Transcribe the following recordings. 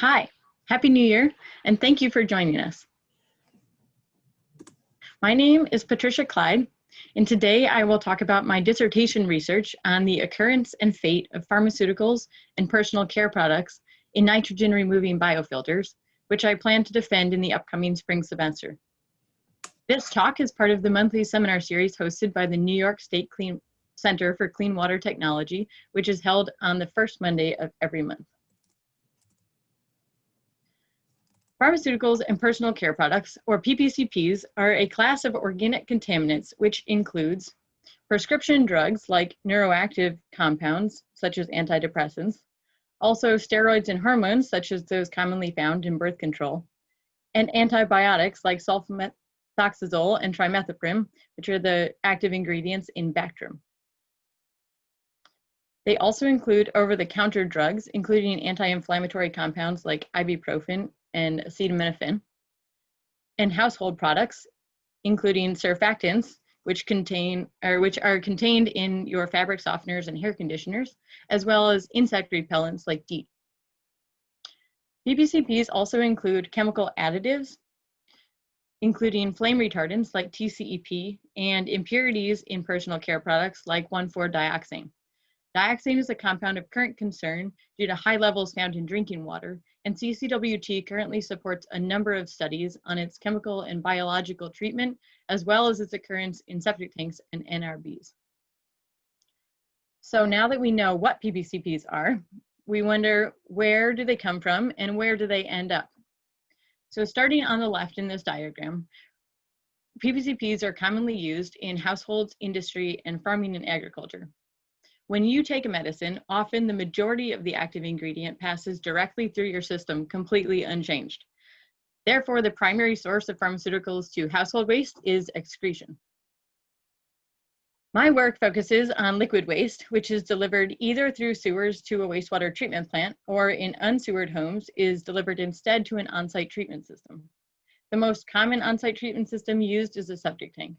Hi, Happy New Year, and thank you for joining us. My name is Patricia Clyde, and today I will talk about my dissertation research on the occurrence and fate of pharmaceuticals and personal care products in nitrogen-removing biofilters, which I plan to defend in the upcoming spring semester. This talk is part of the monthly seminar series hosted by the New York State Center for Clean Water Technology, which is held on the first Monday of every month. Pharmaceuticals and personal care products, or PPCPs, are a class of organic contaminants which includes prescription drugs like neuroactive compounds, such as antidepressants, also steroids and hormones, such as those commonly found in birth control, and antibiotics like sulfamethoxazole and trimethoprim, which are the active ingredients in Bactrim. They also include over-the-counter drugs, including anti-inflammatory compounds like ibuprofen and acetaminophen, and household products, including surfactants, which are contained in your fabric softeners and hair conditioners, as well as insect repellents like DEET. PPCPs also include chemical additives, including flame retardants like TCEP, and impurities in personal care products like 1,4-dioxane. Dioxane is a compound of current concern due to high levels found in drinking water, and CCWT currently supports a number of studies on its chemical and biological treatment, as well as its occurrence in septic tanks and NRBs. So now that we know what PPCPs are, we wonder, where do they come from and where do they end up? So starting on the left in this diagram, PPCPs are commonly used in households, industry, and farming and agriculture. When you take a medicine, often the majority of the active ingredient passes directly through your system completely unchanged. Therefore, the primary source of pharmaceuticals to household waste is excretion. My work focuses on liquid waste, which is delivered either through sewers to a wastewater treatment plant or in unsewered homes is delivered instead to an on-site treatment system. The most common on-site treatment system used is a septic tank.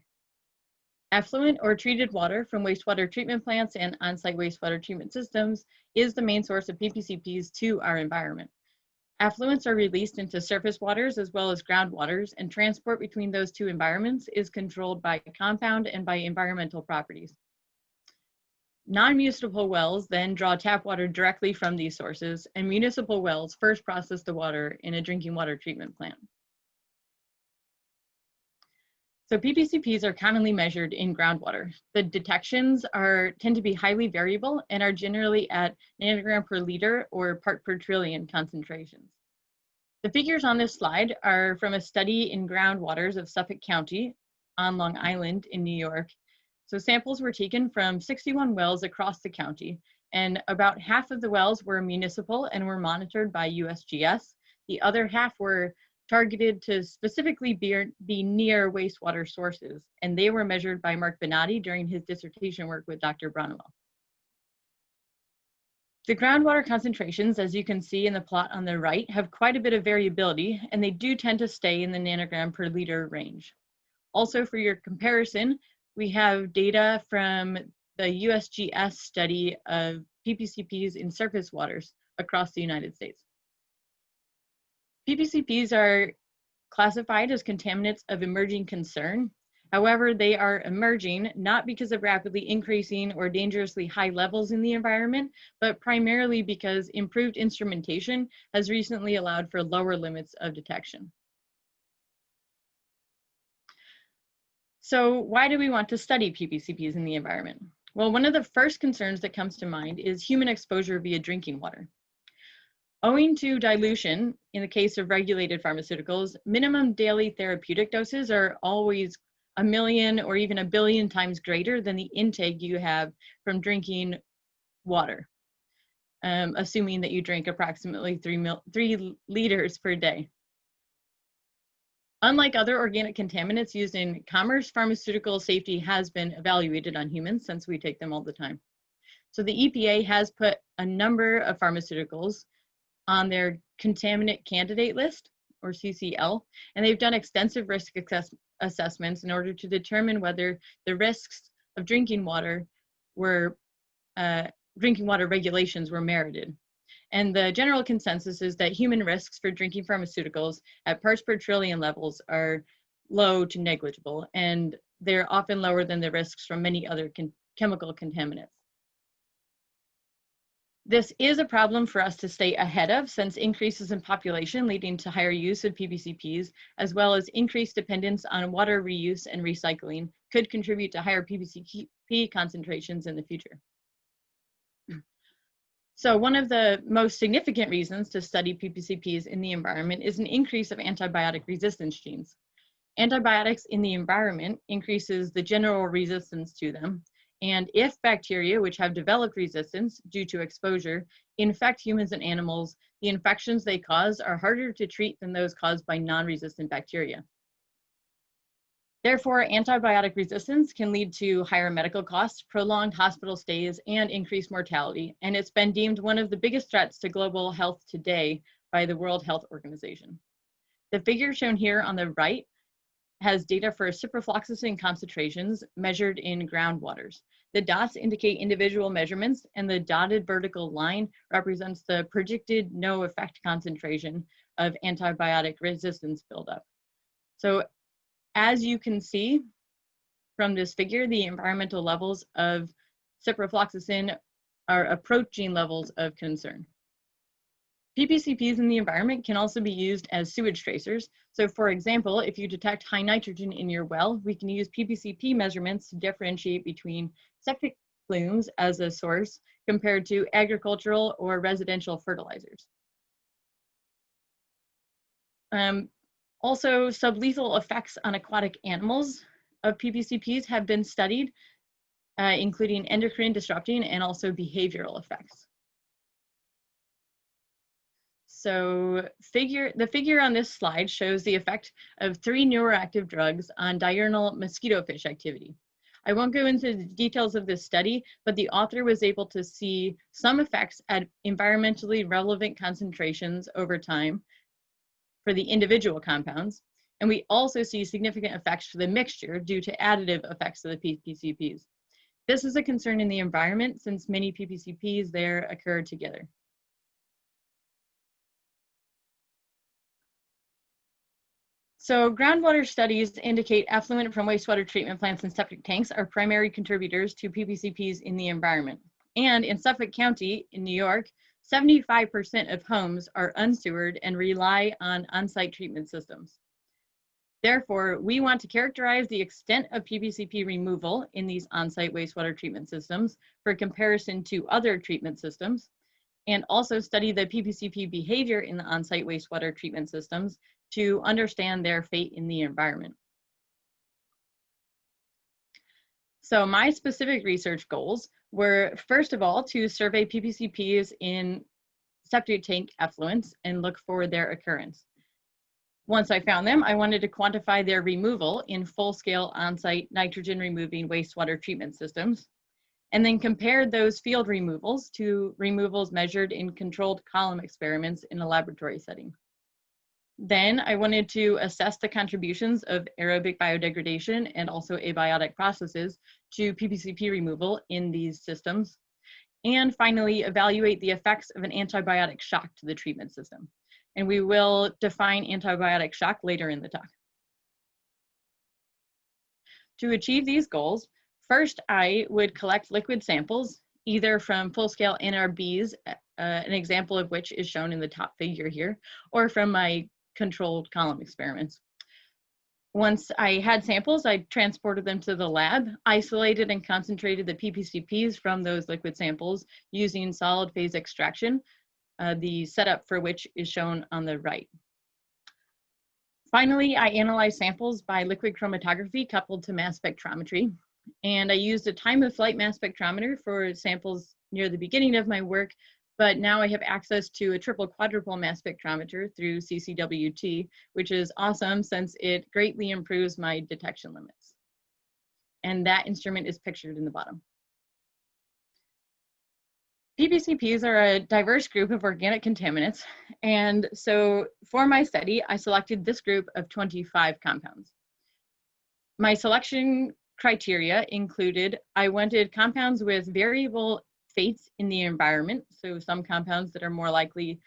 Effluent or treated water from wastewater treatment plants and on-site wastewater treatment systems is the main source of PPCPs to our environment. Effluents are released into surface waters as well as groundwaters, and transport between those two environments is controlled by compound and by environmental properties. Non-municipal wells then draw tap water directly from these sources, and municipal wells first process the water in a drinking water treatment plant. So PPCPs are commonly measured in groundwater. The detections tend to be highly variable and are generally at nanogram per liter or part per trillion concentrations. The figures on this slide are from a study in groundwaters of Suffolk County on Long Island in New York. So samples were taken from 61 wells across the county, and about half of the wells were municipal and were monitored by USGS. The other half were targeted to specifically be near wastewater sources, and they were measured by Mark Benatti during his dissertation work with Dr. Bromide. The groundwater concentrations, as you can see in the plot on the right, have quite a bit of variability, and they do tend to stay in the nanogram per liter range. Also, for your comparison, we have data from the USGS study of PPCPs in surface waters across the United States. PPCPs are classified as contaminants of emerging concern. However, they are emerging not because of rapidly increasing or dangerously high levels in the environment, but primarily because improved instrumentation has recently allowed for lower limits of detection. So why do we want to study PPCPs in the environment? Well, one of the first concerns that comes to mind is human exposure via drinking water. Owing to dilution, in the case of regulated pharmaceuticals, minimum daily therapeutic doses are always 1 million or even 1 billion times greater than the intake you have from drinking water, assuming that you drink approximately 3 liters per day. Unlike other organic contaminants used in commerce, pharmaceutical safety has been evaluated on humans since we take them all the time. So the EPA has put a number of pharmaceuticals on their contaminant candidate list, or CCL, and they've done extensive risk assessments in order to determine whether the risks of drinking water regulations were merited. And the general consensus is that human risks for drinking pharmaceuticals at parts per trillion levels are low to negligible, and they're often lower than the risks from many other chemical contaminants. This is a problem for us to stay ahead of, since increases in population leading to higher use of PPCPs, as well as increased dependence on water reuse and recycling, could contribute to higher PPCP concentrations in the future. So one of the most significant reasons to study PPCPs in the environment is an increase of antibiotic resistance genes. Antibiotics in the environment increases the general resistance to them. And if bacteria, which have developed resistance due to exposure, infect humans and animals, the infections they cause are harder to treat than those caused by non-resistant bacteria. Therefore, antibiotic resistance can lead to higher medical costs, prolonged hospital stays, and increased mortality. And it's been deemed one of the biggest threats to global health today by the World Health Organization. The figure shown here on the right has data for ciprofloxacin concentrations measured in groundwaters. The dots indicate individual measurements, and the dotted vertical line represents the predicted no effect concentration of antibiotic resistance buildup. So as you can see from this figure, the environmental levels of ciprofloxacin are approaching levels of concern. PPCPs in the environment can also be used as sewage tracers. So for example, if you detect high nitrogen in your well, we can use PPCP measurements to differentiate between septic plumes as a source compared to agricultural or residential fertilizers. Also, sublethal effects on aquatic animals of PPCPs have been studied, including endocrine disrupting and also behavioral effects. So the figure on this slide shows the effect of 3 neuroactive drugs on diurnal mosquito fish activity. I won't go into the details of this study, but the author was able to see some effects at environmentally relevant concentrations over time for the individual compounds. And we also see significant effects for the mixture due to additive effects of the PPCPs. This is a concern in the environment since many PPCPs there occur together. So groundwater studies indicate effluent from wastewater treatment plants and septic tanks are primary contributors to PPCPs in the environment. And in Suffolk County in New York, 75% of homes are unsewered and rely on on-site treatment systems. Therefore, we want to characterize the extent of PPCP removal in these on-site wastewater treatment systems for comparison to other treatment systems, and also study the PPCP behavior in the on-site wastewater treatment systems to understand their fate in the environment. So my specific research goals were, first of all, to survey PPCPs in septic tank effluents and look for their occurrence. Once I found them, I wanted to quantify their removal in full-scale on-site nitrogen-removing wastewater treatment systems, and then compared those field removals to removals measured in controlled column experiments in a laboratory setting. Then I wanted to assess the contributions of aerobic biodegradation and also abiotic processes to PPCP removal in these systems. And finally, evaluate the effects of an antibiotic shock to the treatment system. And we will define antibiotic shock later in the talk. To achieve these goals, first I would collect liquid samples, either from full-scale NRBs, an example of which is shown in the top figure here, or from my controlled column experiments. Once I had samples, I transported them to the lab, isolated and concentrated the PPCPs from those liquid samples using solid phase extraction, the setup for which is shown on the right. Finally, I analyzed samples by liquid chromatography coupled to mass spectrometry, and I used a time of flight mass spectrometer for samples near the beginning of my work, but now I have access to a triple quadruple mass spectrometer through CCWT, which is awesome since it greatly improves my detection limits. And that instrument is pictured in the bottom. PPCPs are a diverse group of organic contaminants, and so for my study, I selected this group of 25 compounds. My selection criteria included, I wanted compounds with variable fates in the environment. So some compounds that are more likely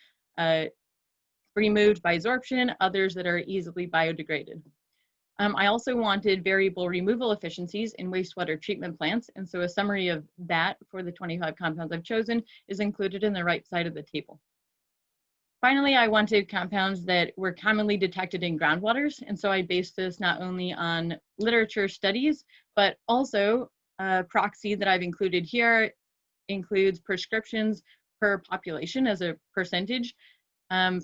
removed by absorption, others that are easily biodegraded. I also wanted variable removal efficiencies in wastewater treatment plants, and so a summary of that for the 25 compounds I've chosen is included in the right side of the table. Finally, I wanted compounds that were commonly detected in groundwaters, and so I based this not only on literature studies, but also a proxy that I've included here includes prescriptions per population as a percentage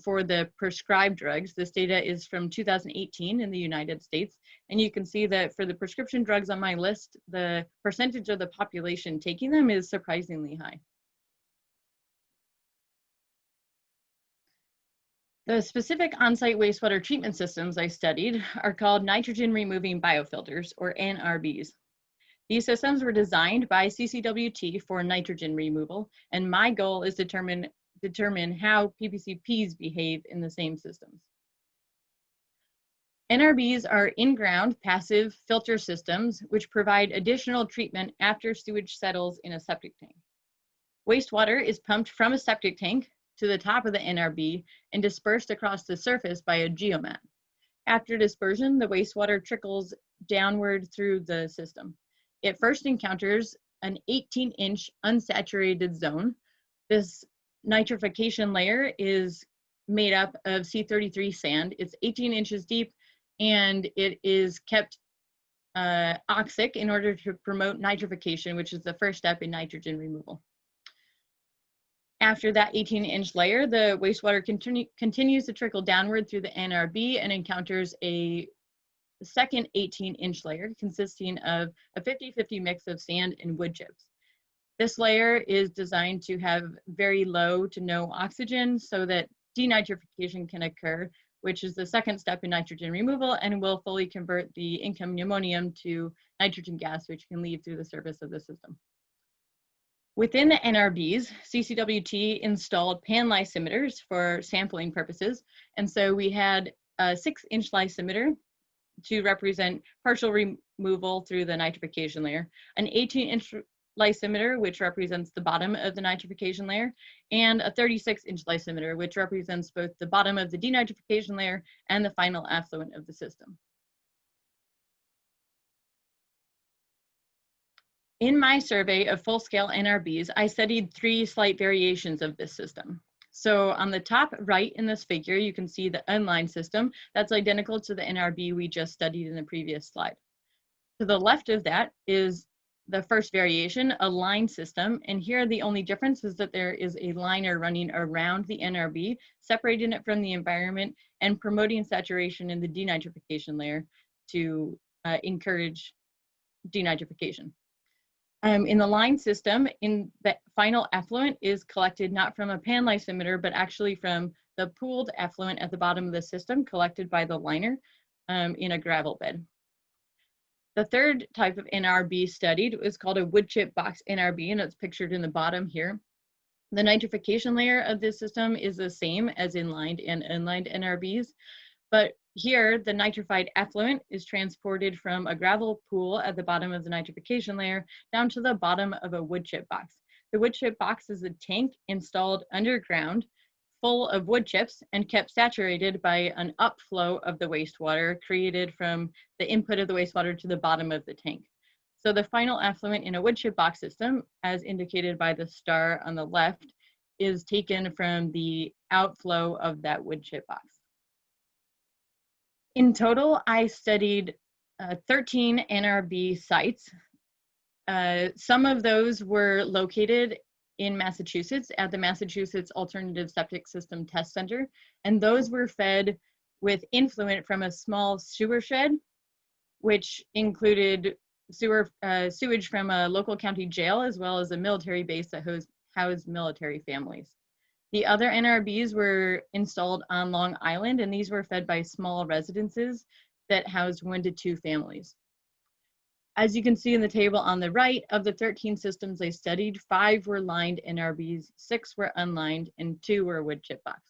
for the prescribed drugs. This data is from 2018 in the United States, and you can see that for the prescription drugs on my list, the percentage of the population taking them is surprisingly high. The specific on-site wastewater treatment systems I studied are called nitrogen removing biofilters, or NRBs. These systems were designed by CCWT for nitrogen removal, and my goal is to determine how PPCPs behave in the same systems. NRBs are in-ground passive filter systems which provide additional treatment after sewage settles in a septic tank. Wastewater is pumped from a septic tank to the top of the NRB and dispersed across the surface by a geomat. After dispersion, the wastewater trickles downward through the system. It first encounters an 18-inch unsaturated zone. This nitrification layer is made up of C33 sand. It's 18 inches deep, and it is kept oxic in order to promote nitrification, which is the first step in nitrogen removal. After that 18-inch layer, the wastewater continues to trickle downward through the NRB and encounters a second 18-inch layer consisting of a 50-50 mix of sand and wood chips. This layer is designed to have very low to no oxygen so that denitrification can occur, which is the second step in nitrogen removal and will fully convert the incoming ammonium to nitrogen gas, which can leave through the surface of the system. Within the NRBs, CCWT installed pan lysimeters for sampling purposes. And so we had a 6-inch lysimeter to represent partial removal through the nitrification layer, an 18-inch lysimeter, which represents the bottom of the nitrification layer, and a 36-inch lysimeter, which represents both the bottom of the denitrification layer and the final effluent of the system. In my survey of full-scale NRBs, I studied 3 slight variations of this system. So on the top right in this figure, you can see the unlined system. That's identical to the NRB we just studied in the previous slide. To the left of that is the first variation, a lined system. And here the only difference is that there is a liner running around the NRB, separating it from the environment and promoting saturation in the denitrification layer to encourage denitrification. In the line system, in the final effluent is collected not from a pan lysimeter, but actually from the pooled effluent at the bottom of the system collected by the liner in a gravel bed. The third type of NRB studied is called a wood chip box NRB, and it's pictured in the bottom here. The nitrification layer of this system is the same as in lined and unlined NRBs, but here the nitrified effluent is transported from a gravel pool at the bottom of the nitrification layer down to the bottom of a wood chip box. The wood chip box is a tank installed underground full of wood chips and kept saturated by an upflow of the wastewater created from the input of the wastewater to the bottom of the tank. So the final effluent in a wood chip box system, as indicated by the star on the left, is taken from the outflow of that wood chip box. In total, I studied 13 NRB sites. Some of those were located in Massachusetts at the Massachusetts Alternative Septic System Test Center, and those were fed with influent from a small sewer shed, which included sewage from a local county jail, as well as a military base that housed military families. The other NRBs were installed on Long Island, and these were fed by small residences that housed 1 to 2 families. As you can see in the table on the right, of the 13 systems I studied, 5 were lined NRBs, 6 were unlined, and 2 were wood chip box.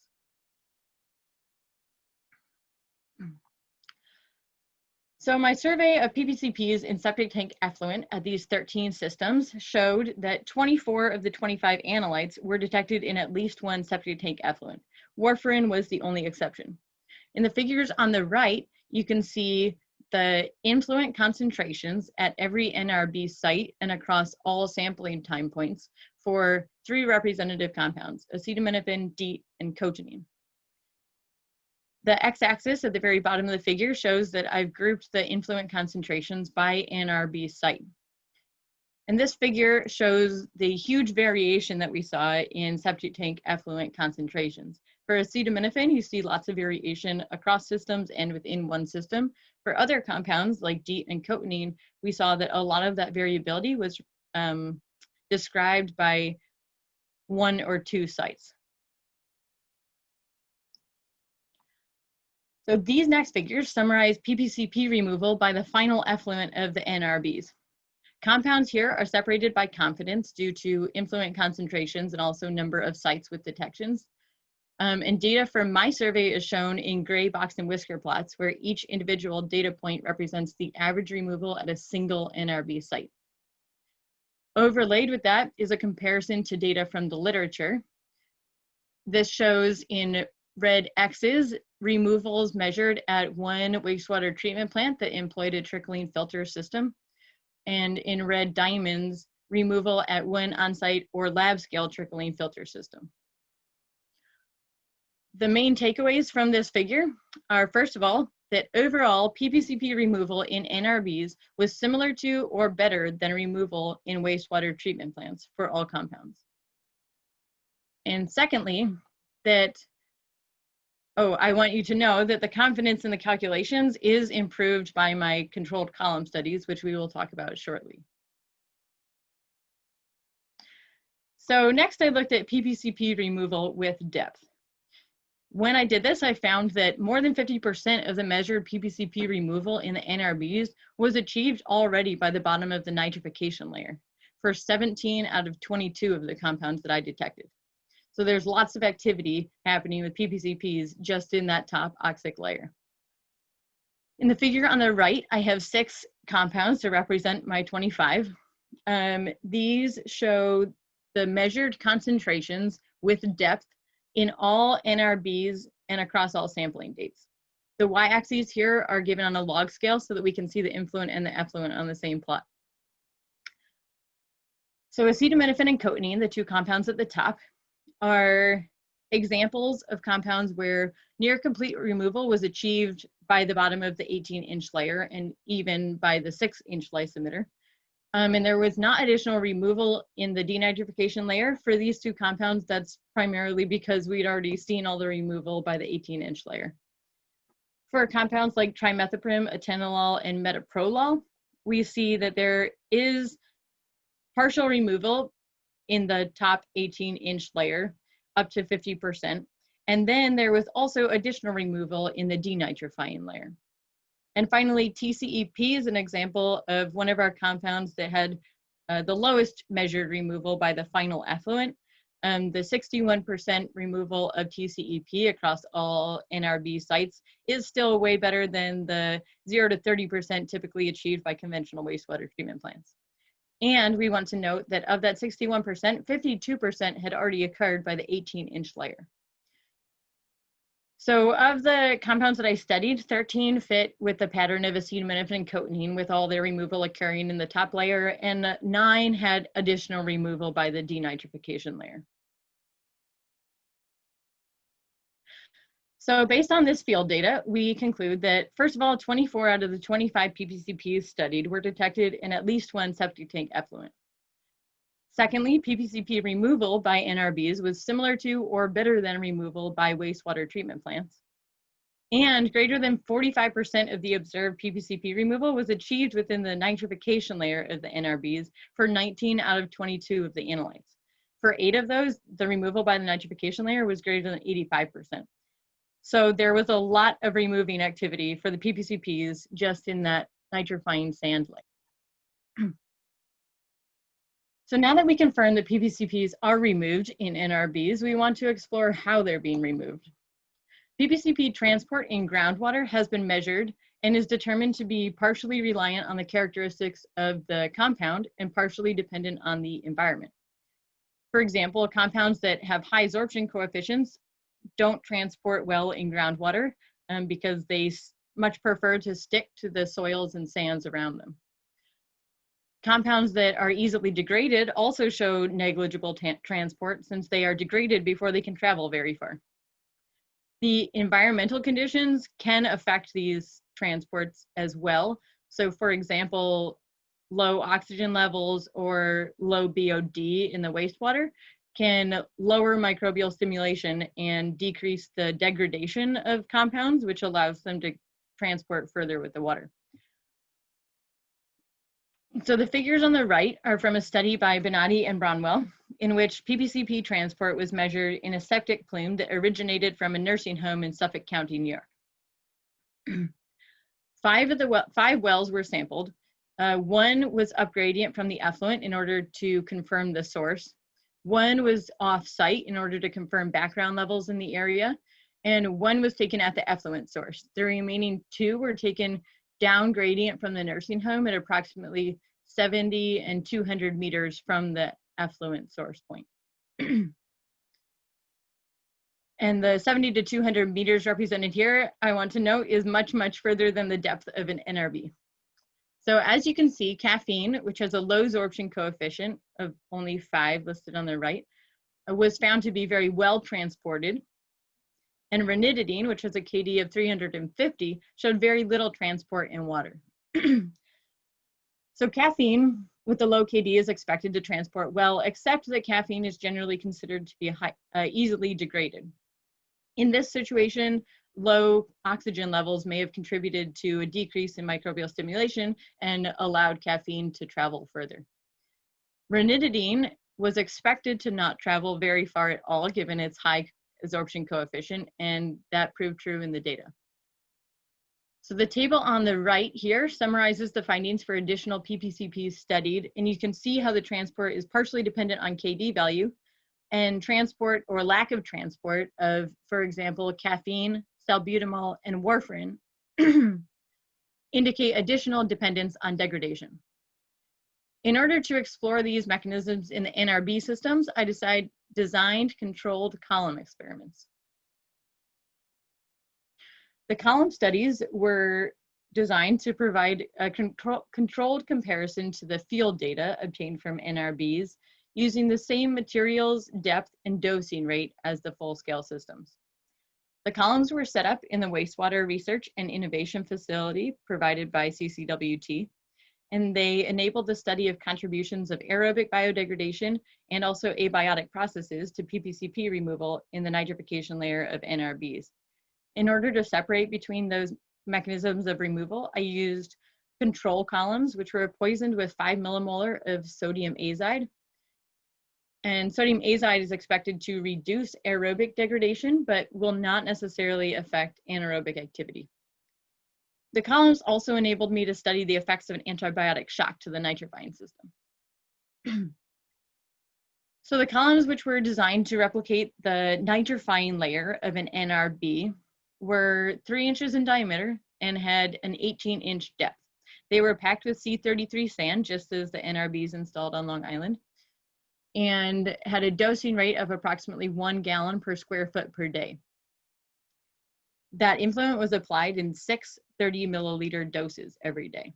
So my survey of PPCPs in septic tank effluent at these 13 systems showed that 24 of the 25 analytes were detected in at least one septic tank effluent. Warfarin was the only exception. In the figures on the right, you can see the influent concentrations at every NRB site and across all sampling time points for 3 representative compounds, acetaminophen, DEET, and cotinine. The x-axis at the very bottom of the figure shows that I've grouped the influent concentrations by NRB site. And this figure shows the huge variation that we saw in septic tank effluent concentrations. For acetaminophen, you see lots of variation across systems and within one system. For other compounds like DEET and cotinine, we saw that a lot of that variability was described by 1 or 2 sites. So these next figures summarize PPCP removal by the final effluent of the NRBs. Compounds here are separated by confidence due to influent concentrations and also number of sites with detections. And data from my survey is shown in gray box and whisker plots, where each individual data point represents the average removal at a single NRB site. Overlaid with that is a comparison to data from the literature. This shows in red X's removals measured at one wastewater treatment plant that employed a trickling filter system, and in red diamonds, removal at one on-site or lab scale trickling filter system. The main takeaways from this figure are, first of all, that overall PPCP removal in NRBs was similar to or better than removal in wastewater treatment plants for all compounds. And secondly, that I want you to know that the confidence in the calculations is improved by my controlled column studies, which we will talk about shortly. So next I looked at PPCP removal with depth. When I did this, I found that more than 50% of the measured PPCP removal in the NRBs was achieved already by the bottom of the nitrification layer for 17 out of 22 of the compounds that I detected. So there's lots of activity happening with PPCPs just in that top oxic layer. In the figure on the right, I have 6 compounds to represent my 25. These show the measured concentrations with depth in all NRBs and across all sampling dates. The y-axes here are given on a log scale so that we can see the influent and the effluent on the same plot. So acetaminophen and cotinine, the 2 compounds at the top, are examples of compounds where near complete removal was achieved by the bottom of the 18-inch layer and even by the 6-inch lysimeter. And there was not additional removal in the denitrification layer for these 2 compounds. That's primarily because we'd already seen all the removal by the 18-inch layer. For compounds like trimethoprim, atenolol, and metoprolol, we see that there is partial removal in the top 18-inch layer, up to 50%. And then there was also additional removal in the denitrifying layer. And finally, TCEP is an example of one of our compounds that had the lowest measured removal by the final effluent. The 61% removal of TCEP across all NRB sites is still way better than the 0 to 30% typically achieved by conventional wastewater treatment plants. And we want to note that of that 61%, 52% had already occurred by the 18-inch layer. So of the compounds that I studied, 13 fit with the pattern of acetaminophen and cotinine with all their removal occurring in the top layer, and 9 had additional removal by the denitrification layer. So based on this field data, we conclude that, first of all, 24 out of the 25 PPCPs studied were detected in at least one septic tank effluent. Secondly, PPCP removal by NRBs was similar to or better than removal by wastewater treatment plants. And greater than 45% of the observed PPCP removal was achieved within the nitrification layer of the NRBs for 19 out of 22 of the analytes. For 8 of those, the removal by the nitrification layer was greater than 85%. So there was a lot of removing activity for the PPCPs just in that nitrifying sand layer. So now that we confirm that PPCPs are removed in NRBs, we want to explore how they're being removed. PPCP transport in groundwater has been measured and is determined to be partially reliant on the characteristics of the compound and partially dependent on the environment. For example, compounds that have high absorption coefficients don't transport well in groundwater because they much prefer to stick to the soils and sands around them. Compounds that are easily degraded also show negligible transport since they are degraded before they can travel very far. The environmental conditions can affect these transports as well. So for example, low oxygen levels or low BOD in the wastewater can lower microbial stimulation and decrease the degradation of compounds, which allows them to transport further with the water. So the figures on the right are from a study by Bonatti and Bronwell, in which PPCP transport was measured in a septic plume that originated from a nursing home in Suffolk County, New York. Five wells were sampled. One was up gradient from the effluent in order to confirm the source. One was off-site in order to confirm background levels in the area, and one was taken at the effluent source. The remaining two were taken down gradient from the nursing home at approximately 70 and 200 meters from the effluent source point. And the 70 to 200 meters represented here, I want to note, is much, much further than the depth of an NRB. So as you can see, caffeine, which has a low absorption coefficient of only 5 listed on the right, was found to be very well transported. And ranitidine, which has a KD of 350, showed very little transport in water. So caffeine with the low KD is expected to transport well, except that caffeine is generally considered to be easily degraded. In this situation, low oxygen levels may have contributed to a decrease in microbial stimulation and allowed caffeine to travel further. Ranitidine was expected to not travel very far at all given its high absorption coefficient, and that proved true in the data. So the table on the right here summarizes the findings for additional PPCPs studied, and you can see how the transport is partially dependent on KD value, and transport or lack of transport of, for example, caffeine, salbutamol, and warfarin indicate additional dependence on degradation. In order to explore these mechanisms in the NRB systems, I designed controlled column experiments. The column studies were designed to provide a controlled comparison to the field data obtained from NRBs using the same materials, depth, and dosing rate as the full-scale systems. The columns were set up in the Wastewater Research and Innovation Facility provided by CCWT, and they enabled the study of contributions of aerobic biodegradation and also abiotic processes to PPCP removal in the nitrification layer of NRBs. In order to separate between those mechanisms of removal, I used control columns, which were poisoned with 5 millimolar of sodium azide. And sodium azide is expected to reduce aerobic degradation, but will not necessarily affect anaerobic activity. The columns also enabled me to study the effects of an antibiotic shock to the nitrifying system. So the columns, which were designed to replicate the nitrifying layer of an NRB, were 3 inches in diameter and had an 18-inch depth. They were packed with C33 sand, just as the NRBs installed on Long Island, and had a dosing rate of approximately 1 gallon per square foot per day. That influent was applied in 6 30 milliliter doses every day.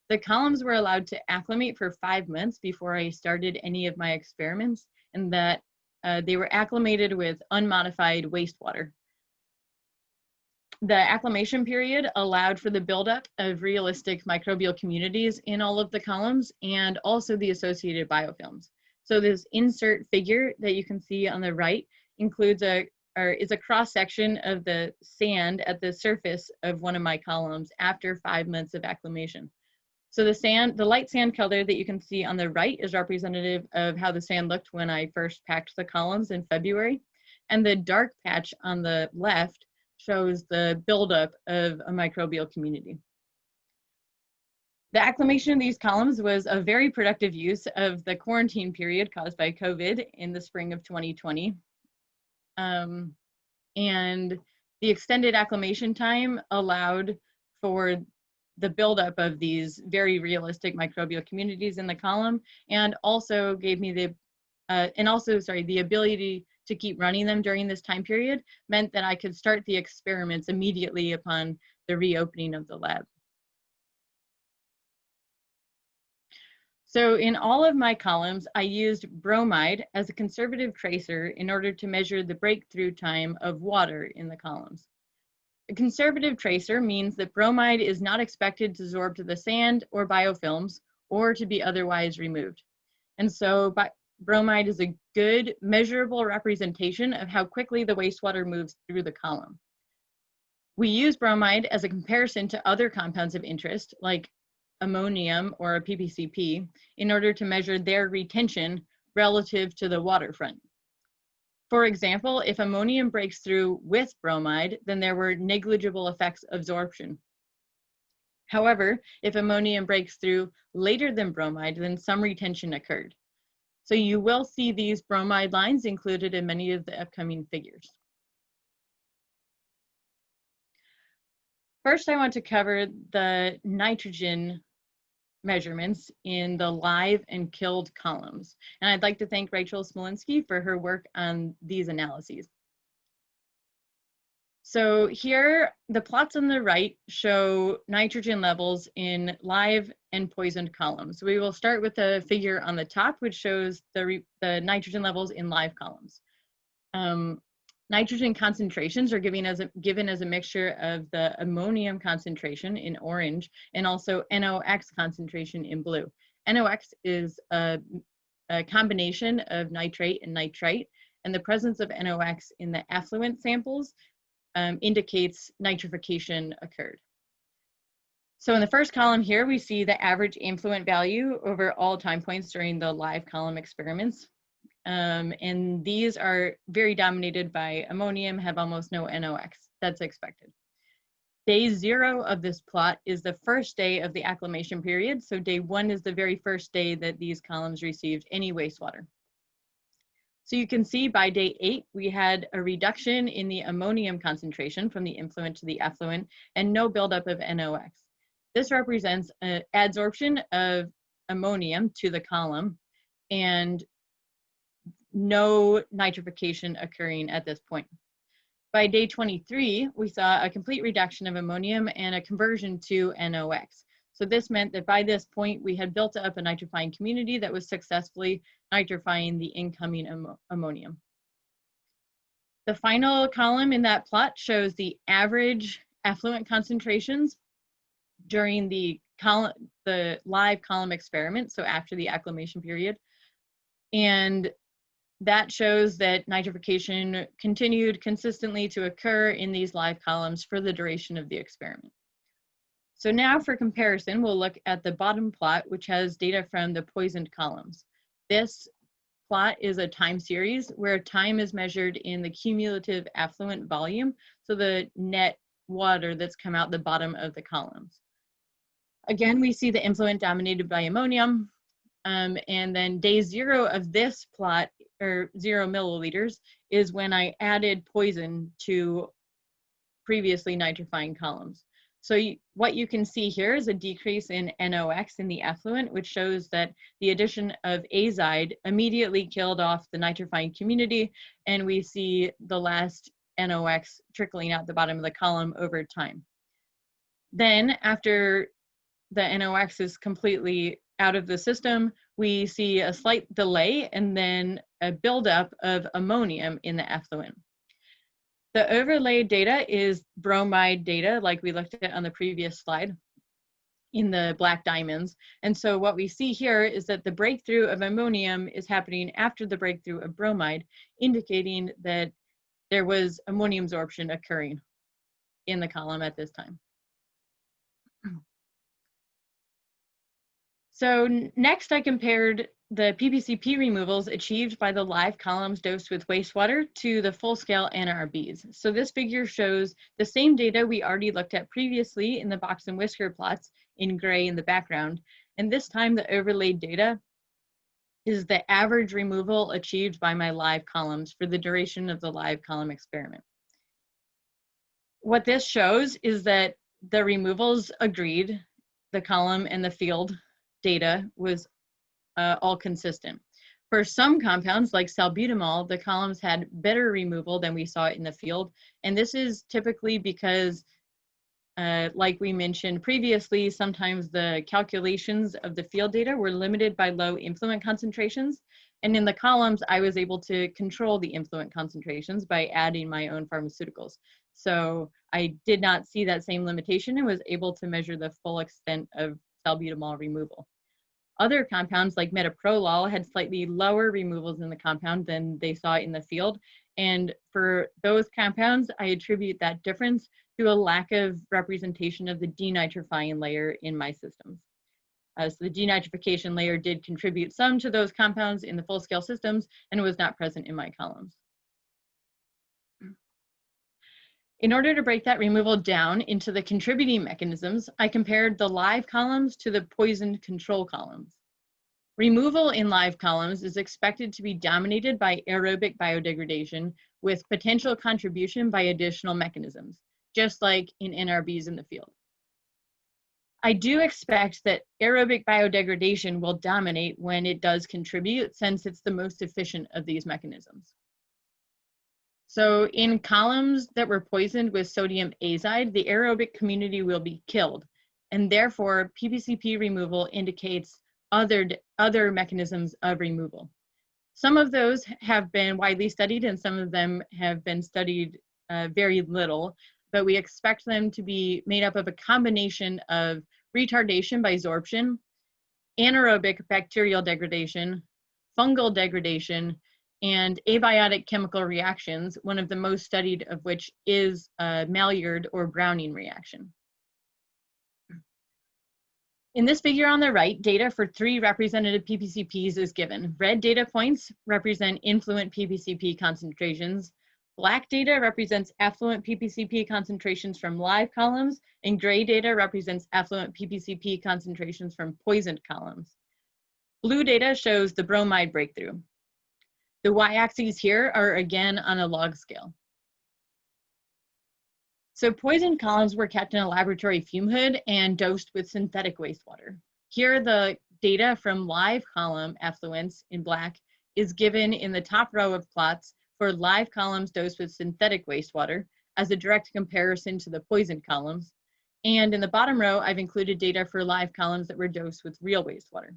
The columns were allowed to acclimate for 5 months before I started any of my experiments, and that they were acclimated with unmodified wastewater. The acclimation period allowed for the buildup of realistic microbial communities in all of the columns and also the associated biofilms. So this insert figure that you can see on the right includes is a cross-section of the sand at the surface of one of my columns after 5 months of acclimation. So the light sand color that you can see on the right is representative of how the sand looked when I first packed the columns in February. And the dark patch on the left shows the buildup of a microbial community. The acclimation of these columns was a very productive use of the quarantine period caused by COVID in the spring of 2020. And the extended acclimation time allowed for the buildup of these very realistic microbial communities in the column, and also gave me the the ability to keep running them during this time period meant that I could start the experiments immediately upon the reopening of the lab. So in all of my columns, I used bromide as a conservative tracer in order to measure the breakthrough time of water in the columns. A conservative tracer means that bromide is not expected to absorb to the sand or biofilms or to be otherwise removed. And so bromide is a good measurable representation of how quickly the wastewater moves through the column. We use bromide as a comparison to other compounds of interest, like ammonium or a PPCP, in order to measure their retention relative to the waterfront. For example, if ammonium breaks through with bromide, then there were negligible effects of absorption. However, if ammonium breaks through later than bromide, then some retention occurred. So you will see these bromide lines included in many of the upcoming figures. First, I want to cover the nitrogen measurements in the live and killed columns. And I'd like to thank Rachel Smolinski for her work on these analyses. So here, the plots on the right show nitrogen levels in live and poisoned columns. We will start with the figure on the top, which shows the nitrogen levels in live columns. Nitrogen concentrations are given as a mixture of the ammonium concentration in orange and also NOx concentration in blue. NOx is a combination of nitrate and nitrite, and the presence of NOx in the effluent samples indicates nitrification occurred. So in the first column here, we see the average influent value over all time points during the live column experiments. And these are very dominated by ammonium, have almost no NOx. That's expected. Day 0 of this plot is the first day of the acclimation period. So day 1 is the very first day that these columns received any wastewater. So you can see by day 8, we had a reduction in the ammonium concentration from the influent to the effluent and no buildup of NOx. This represents an adsorption of ammonium to the column and no nitrification occurring at this point. By day 23, we saw a complete reduction of ammonium and a conversion to NOx. So this meant that by this point, we had built up a nitrifying community that was successfully nitrifying the incoming ammonium. The final column in that plot shows the average effluent concentrations during the live column experiment, so after the acclimation period. And that shows that nitrification continued consistently to occur in these live columns for the duration of the experiment. So now for comparison, we'll look at the bottom plot, which has data from the poisoned columns. This plot is a time series where time is measured in the cumulative effluent volume, so the net water that's come out the bottom of the columns. Again, we see the influent dominated by ammonium, and then day 0 of this plot, or 0 milliliters, is when I added poison to previously nitrifying columns. So what you can see here is a decrease in NOx in the effluent, which shows that the addition of azide immediately killed off the nitrifying community, and we see the last NOx trickling out the bottom of the column over time. Then after the NOx is completely out of the system, we see a slight delay and then a buildup of ammonium in the effluent. The overlaid data is bromide data, like we looked at on the previous slide in the black diamonds. And so what we see here is that the breakthrough of ammonium is happening after the breakthrough of bromide, indicating that there was ammonium absorption occurring in the column at this time. So next I compared the PPCP removals achieved by the live columns dosed with wastewater to the full-scale NRBs. So this figure shows the same data we already looked at previously in the box and whisker plots in gray in the background. And this time the overlaid data is the average removal achieved by my live columns for the duration of the live column experiment. What this shows is that the removals agreed. The column and the field data was all consistent. For some compounds like salbutamol, the columns had better removal than we saw in the field. And this is typically because, like we mentioned previously, sometimes the calculations of the field data were limited by low influent concentrations. And in the columns, I was able to control the influent concentrations by adding my own pharmaceuticals. So I did not see that same limitation and was able to measure the full extent of salbutamol removal. Other compounds like metoprolol had slightly lower removals in the compound than they saw in the field. And for those compounds, I attribute that difference to a lack of representation of the denitrifying layer in my systems. So the denitrification layer did contribute some to those compounds in the full-scale systems and was not present in my columns. In order to break that removal down into the contributing mechanisms, I compared the live columns to the poisoned control columns. Removal in live columns is expected to be dominated by aerobic biodegradation with potential contribution by additional mechanisms, just like in NRBs in the field. I do expect that aerobic biodegradation will dominate when it does contribute, since it's the most efficient of these mechanisms. So in columns that were poisoned with sodium azide, the aerobic community will be killed, and therefore PPCP removal indicates other mechanisms of removal. Some of those have been widely studied and some of them have been studied very little, but we expect them to be made up of a combination of retardation by sorption, anaerobic bacterial degradation, fungal degradation, and abiotic chemical reactions, one of the most studied of which is Maillard or Browning reaction. In this figure on the right, data for 3 representative PPCPs is given. Red data points represent influent PPCP concentrations. Black data represents effluent PPCP concentrations from live columns, and gray data represents effluent PPCP concentrations from poisoned columns. Blue data shows the bromide breakthrough. The y-axes here are again on a log scale. So poisoned columns were kept in a laboratory fume hood and dosed with synthetic wastewater. Here the data from live column effluents in black is given in the top row of plots for live columns dosed with synthetic wastewater as a direct comparison to the poisoned columns. And in the bottom row, I've included data for live columns that were dosed with real wastewater.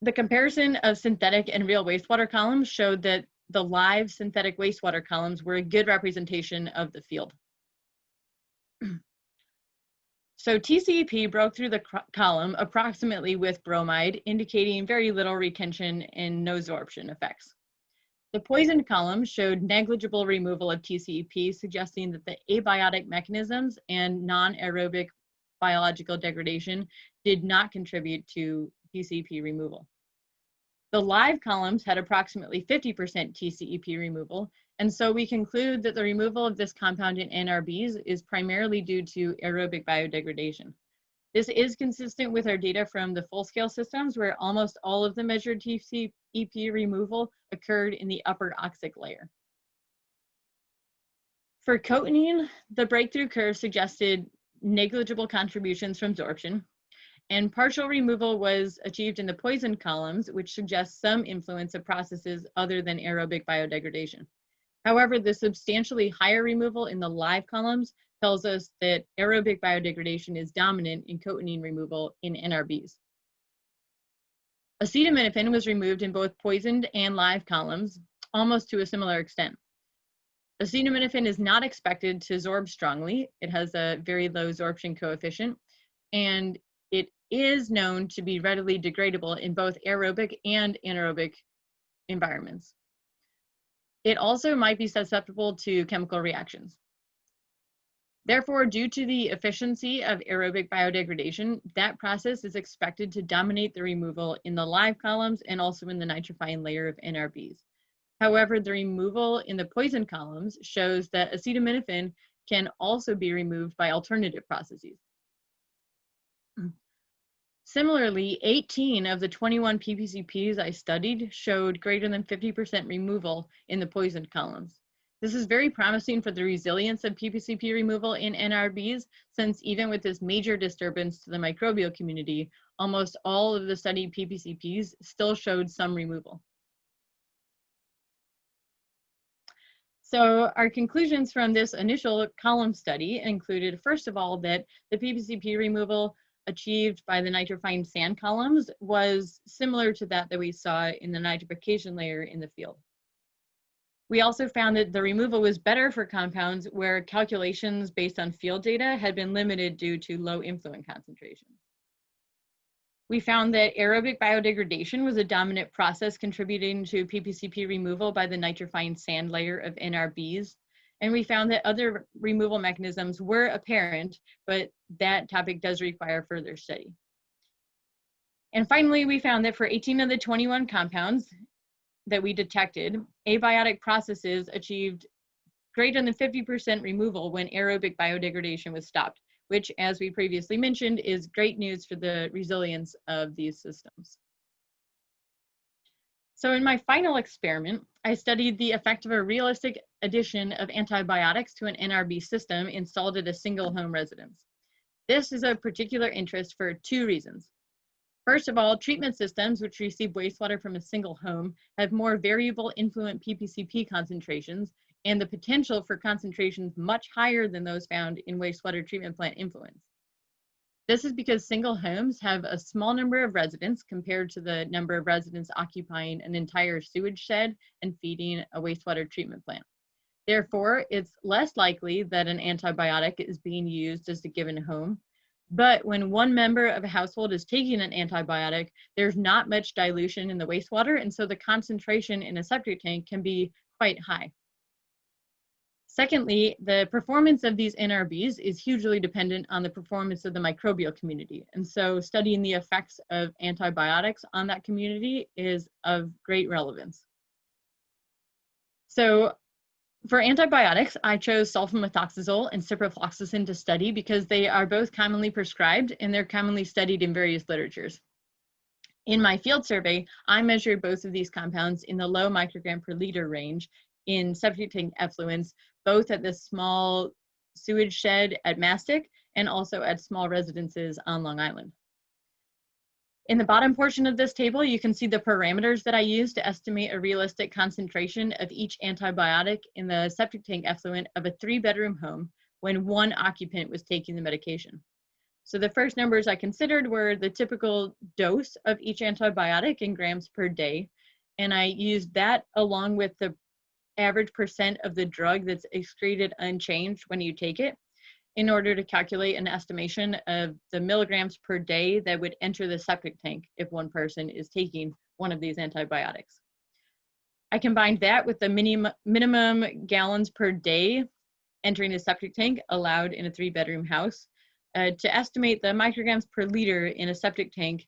The comparison of synthetic and real wastewater columns showed that the live synthetic wastewater columns were a good representation of the field. So TCEP broke through the column approximately with bromide, indicating very little retention and no sorption effects. The poisoned column showed negligible removal of TCEP, suggesting that the abiotic mechanisms and non-aerobic biological degradation did not contribute to TCEP removal. The live columns had approximately 50% TCEP removal, and so we conclude that the removal of this compound in NRBs is primarily due to aerobic biodegradation. This is consistent with our data from the full-scale systems, where almost all of the measured TCEP removal occurred in the upper oxic layer. For cotinine, the breakthrough curve suggested negligible contributions from sorption, and partial removal was achieved in the poisoned columns, which suggests some influence of processes other than aerobic biodegradation. However, the substantially higher removal in the live columns tells us that aerobic biodegradation is dominant in cotinine removal in NRBs. Acetaminophen was removed in both poisoned and live columns, almost to a similar extent. Acetaminophen is not expected to sorb strongly. It has a very low sorption coefficient, and it is known to be readily degradable in both aerobic and anaerobic environments. It also might be susceptible to chemical reactions. Therefore, due to the efficiency of aerobic biodegradation, that process is expected to dominate the removal in the live columns and also in the nitrifying layer of NRBs. However, the removal in the poison columns shows that acetaminophen can also be removed by alternative processes. Similarly, 18 of the 21 PPCPs I studied showed greater than 50% removal in the poisoned columns. This is very promising for the resilience of PPCP removal in NRBs, since even with this major disturbance to the microbial community, almost all of the studied PPCPs still showed some removal. So our conclusions from this initial column study included, first of all, that the PPCP removal achieved by the nitrifying sand columns was similar to that we saw in the nitrification layer in the field. We also found that the removal was better for compounds where calculations based on field data had been limited due to low influent concentrations. We found that aerobic biodegradation was a dominant process contributing to PPCP removal by the nitrifying sand layer of NRBs. And we found that other removal mechanisms were apparent, but that topic does require further study. And finally, we found that for 18 of the 21 compounds that we detected, abiotic processes achieved greater than 50% removal when aerobic biodegradation was stopped, which, as we previously mentioned, is great news for the resilience of these systems. So in my final experiment, I studied the effect of a realistic addition of antibiotics to an NRB system installed at a single home residence. This is of particular interest for two reasons. First of all, treatment systems which receive wastewater from a single home have more variable influent PPCP concentrations and the potential for concentrations much higher than those found in wastewater treatment plant influents. This is because single homes have a small number of residents compared to the number of residents occupying an entire sewage shed and feeding a wastewater treatment plant. Therefore, it's less likely that an antibiotic is being used as a given home. But when one member of a household is taking an antibiotic, there's not much dilution in the wastewater, and so the concentration in a septic tank can be quite high. Secondly, the performance of these NRBs is hugely dependent on the performance of the microbial community. And so studying the effects of antibiotics on that community is of great relevance. So for antibiotics, I chose sulfamethoxazole and ciprofloxacin to study because they are both commonly prescribed and they're commonly studied in various literatures. In my field survey, I measured both of these compounds in the low microgram per liter range in septic tank effluents, both at the small sewage shed at Mastic and also at small residences on Long Island. In the bottom portion of this table, you can see the parameters that I used to estimate a realistic concentration of each antibiotic in the septic tank effluent of a 3-bedroom home when one occupant was taking the medication. So the first numbers I considered were the typical dose of each antibiotic in grams per day. And I used that along with the average percent of the drug that's excreted unchanged when you take it in order to calculate an estimation of the milligrams per day that would enter the septic tank if one person is taking one of these antibiotics. I combined that with the minimum gallons per day entering a septic tank allowed in a 3-bedroom house to estimate the micrograms per liter in a septic tank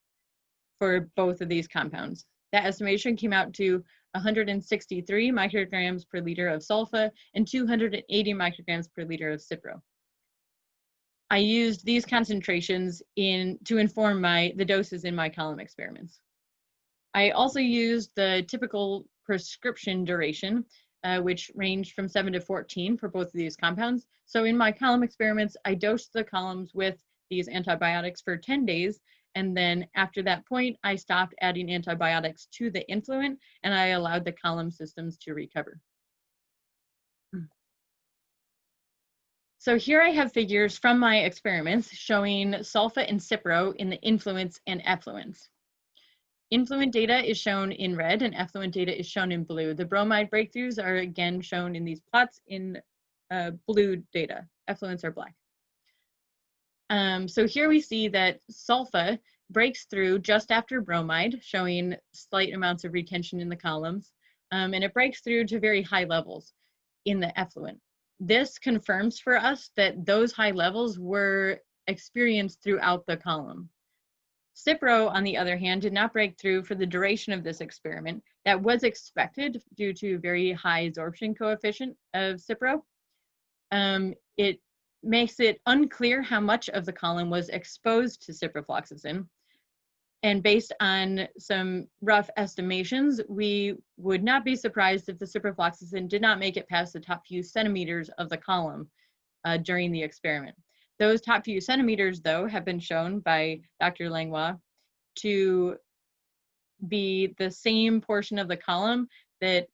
for both of these compounds. That estimation came out to 163 micrograms per liter of sulfa and 280 micrograms per liter of cipro. I used these concentrations to inform the doses in my column experiments. I also used the typical prescription duration, which ranged from 7 to 14 for both of these compounds. So in my column experiments, I dosed the columns with these antibiotics for 10 days. And then after that point, I stopped adding antibiotics to the influent and I allowed the column systems to recover. So here I have figures from my experiments showing sulfa and cipro in the influents and effluents. Influent data is shown in red and effluent data is shown in blue. The bromide breakthroughs are again shown in these plots in blue data. Effluents are black. So here we see that sulfa breaks through just after bromide, showing slight amounts of retention in the columns, and it breaks through to very high levels in the effluent. This confirms for us that those high levels were experienced throughout the column. Cipro, on the other hand, did not break through for the duration of this experiment. That was expected due to very high absorption coefficient of cipro. It makes it unclear how much of the column was exposed to ciprofloxacin. And based on some rough estimations, we would not be surprised if the ciprofloxacin did not make it past the top few centimeters of the column during the experiment. Those top few centimeters, though, have been shown by Dr. Langlois to be the same portion of the column that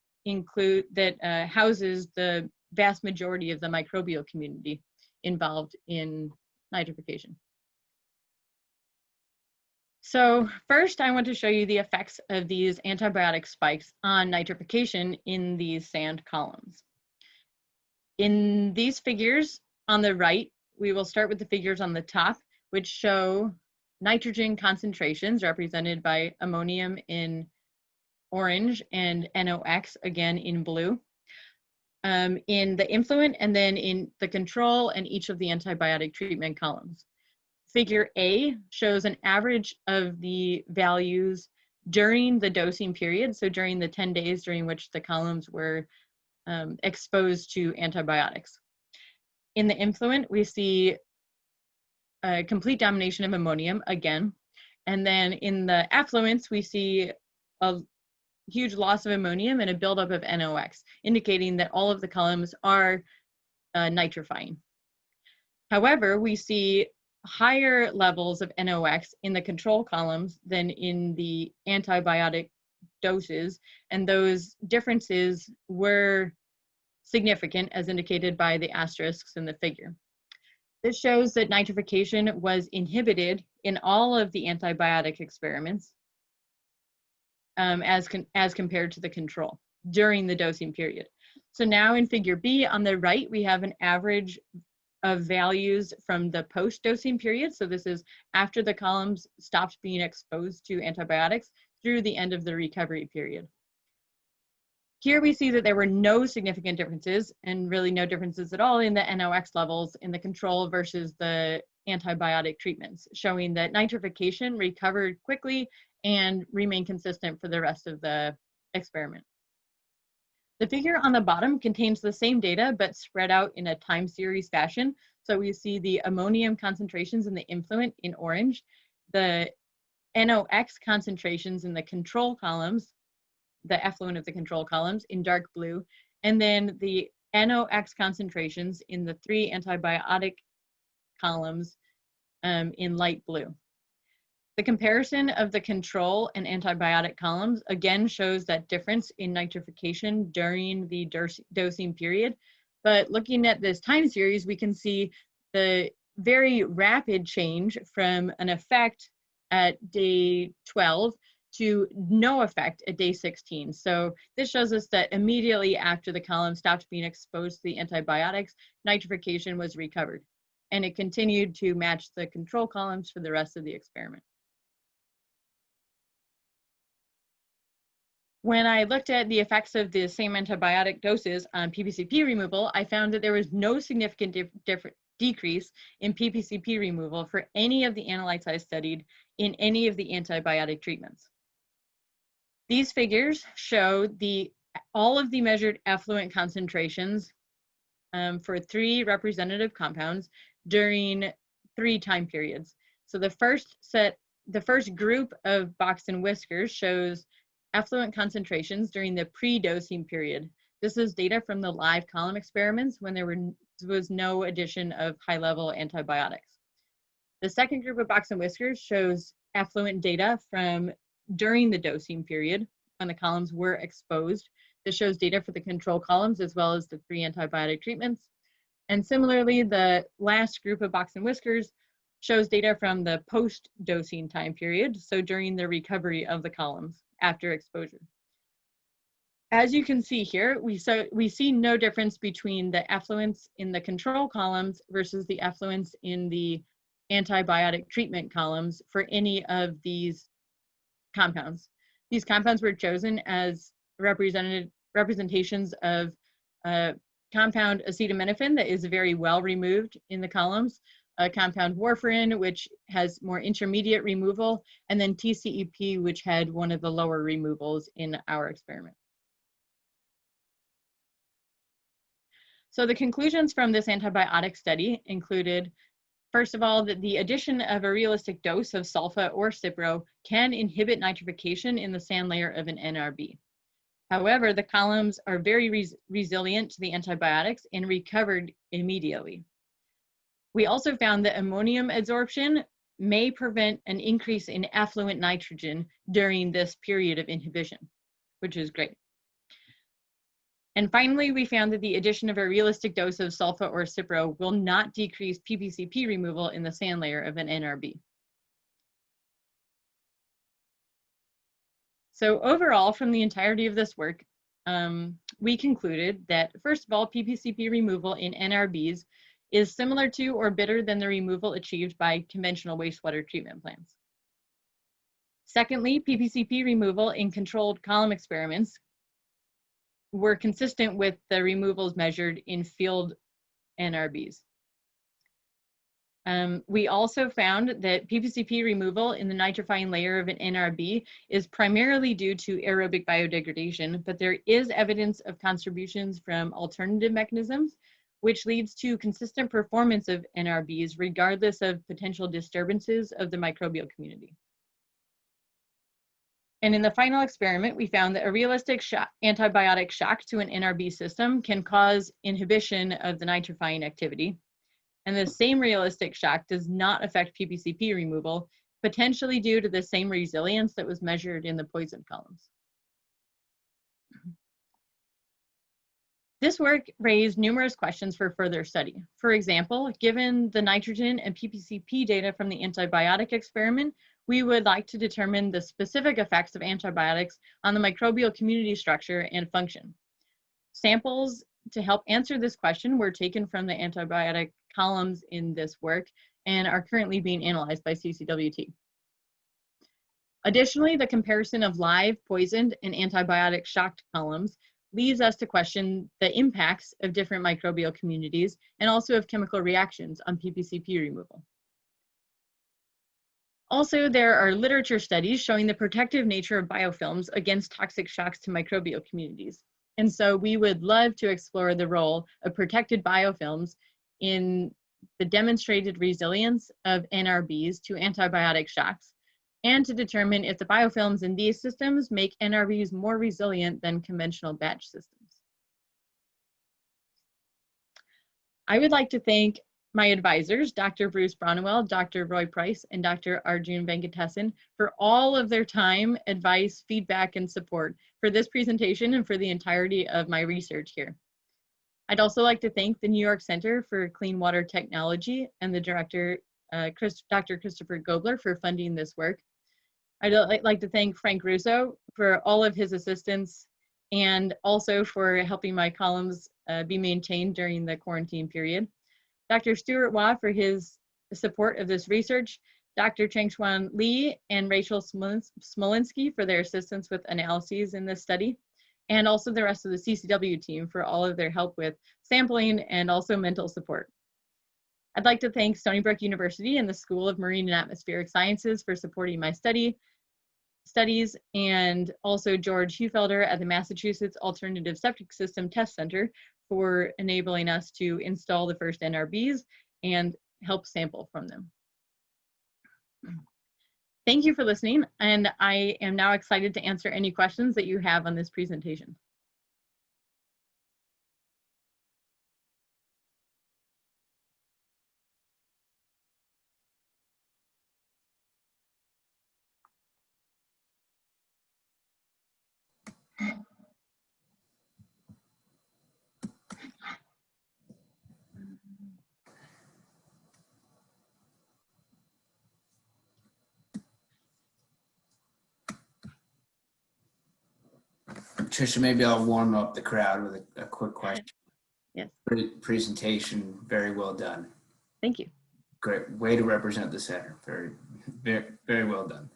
houses the vast majority of the microbial community involved in nitrification. So first, I want to show you the effects of these antibiotic spikes on nitrification in these sand columns. In these figures on the right, we will start with the figures on the top, which show nitrogen concentrations represented by ammonium in orange and NOx again in blue, in the influent and then in the control and each of the antibiotic treatment columns. Figure A shows an average of the values during the dosing period, so during the 10 days during which the columns were exposed to antibiotics. In the influent, we see a complete domination of ammonium again, and then in the effluents, we see a huge loss of ammonium and a buildup of NOx, indicating that all of the columns are nitrifying. However, we see higher levels of NOx in the control columns than in the antibiotic doses, and those differences were significant as indicated by the asterisks in the figure. This shows that nitrification was inhibited in all of the antibiotic experiments as compared to the control during the dosing period. So now in figure B on the right, we have an average of values from the post-dosing period. So this is after the columns stopped being exposed to antibiotics through the end of the recovery period. Here we see that there were no significant differences and really no differences at all in the NOx levels in the control versus the antibiotic treatments, showing that nitrification recovered quickly and remained consistent for the rest of the experiment. The figure on the bottom contains the same data, but spread out in a time series fashion. So we see the ammonium concentrations in the influent in orange, the NOx concentrations in the control columns, the effluent of the control columns in dark blue, and then the NOx concentrations in the 3 antibiotic columns in light blue. The comparison of the control and antibiotic columns again shows that difference in nitrification during the dosing period. But looking at this time series, we can see the very rapid change from an effect at day 12 to no effect at day 16. So this shows us that immediately after the column stopped being exposed to the antibiotics, nitrification was recovered. And it continued to match the control columns for the rest of the experiment. When I looked at the effects of the same antibiotic doses on PPCP removal, I found that there was no significant decrease in PPCP removal for any of the analytes I studied in any of the antibiotic treatments. These figures show all of the measured effluent concentrations for 3 representative compounds during 3 time periods. So the first group of box and whiskers shows effluent concentrations during the pre-dosing period. This is data from the live column experiments when there was no addition of high-level antibiotics. The second group of box and whiskers shows effluent data from during the dosing period when the columns were exposed. This shows data for the control columns as well as the 3 antibiotic treatments. And similarly, the last group of box and whiskers shows data from the post-dosing time period, so during the recovery of the columns after exposure. As you can see here, we see no difference between the effluents in the control columns versus the effluents in the antibiotic treatment columns for any of these compounds. These compounds were chosen as representations of compound acetaminophen that is very well removed in the columns, a compound warfarin, which has more intermediate removal, and then TCEP, which had one of the lower removals in our experiment. So the conclusions from this antibiotic study included First of all, that the addition of a realistic dose of sulfa or Cipro can inhibit nitrification in the sand layer of an NRB. However, the columns are very resilient to the antibiotics and recovered immediately. We also found that ammonium adsorption may prevent an increase in effluent nitrogen during this period of inhibition, which is great. And finally, we found that the addition of a realistic dose of sulfa or Cipro will not decrease PPCP removal in the sand layer of an NRB. So overall, from the entirety of this work, we concluded that, first of all, PPCP removal in NRBs is similar to or better than the removal achieved by conventional wastewater treatment plants. Secondly, PPCP removal in controlled column experiments were consistent with the removals measured in field NRBs. We also found that PPCP removal in the nitrifying layer of an NRB is primarily due to aerobic biodegradation, but there is evidence of contributions from alternative mechanisms, which leads to consistent performance of NRBs regardless of potential disturbances of the microbial community. And in the final experiment, we found that a realistic antibiotic shock to an NRB system can cause inhibition of the nitrifying activity. And the same realistic shock does not affect PPCP removal, potentially due to the same resilience that was measured in the poison columns. This work raised numerous questions for further study. For example, given the nitrogen and PPCP data from the antibiotic experiment, we would like to determine the specific effects of antibiotics on the microbial community structure and function. Samples to help answer this question were taken from the antibiotic columns in this work and are currently being analyzed by CCWT. Additionally, the comparison of live, poisoned, and antibiotic shocked columns leads us to question the impacts of different microbial communities and also of chemical reactions on PPCP removal. Also, there are literature studies showing the protective nature of biofilms against toxic shocks to microbial communities. And so we would love to explore the role of protected biofilms in the demonstrated resilience of NRBs to antibiotic shocks, and to determine if the biofilms in these systems make NRBs more resilient than conventional batch systems. I would like to thank my advisors, Dr. Bruce Brownwell, Dr. Roy Price, and Dr. Arjun Venkatesan for all of their time, advice, feedback, and support for this presentation and for the entirety of my research here. I'd also like to thank the New York Center for Clean Water Technology and the director, Dr. Christopher Gobler, for funding this work. I'd like to thank Frank Russo for all of his assistance and also for helping my columns be maintained during the quarantine period. Dr. Stuart Wah for his support of this research, Dr. Chengxuan Li and Rachel Smolinski for their assistance with analyses in this study, and also the rest of the CCW team for all of their help with sampling and also mental support. I'd like to thank Stony Brook University and the School of Marine and Atmospheric Sciences for supporting my studies, and also George Hufelder at the Massachusetts Alternative Septic System Test Center for enabling us to install the first NRBs and help sample from them. Thank you for listening, and I am now excited to answer any questions that you have on this presentation. Patricia, maybe I'll warm up the crowd with a quick question. Yes. Presentation, very well done. Thank you. Great way to represent the center. Very well done.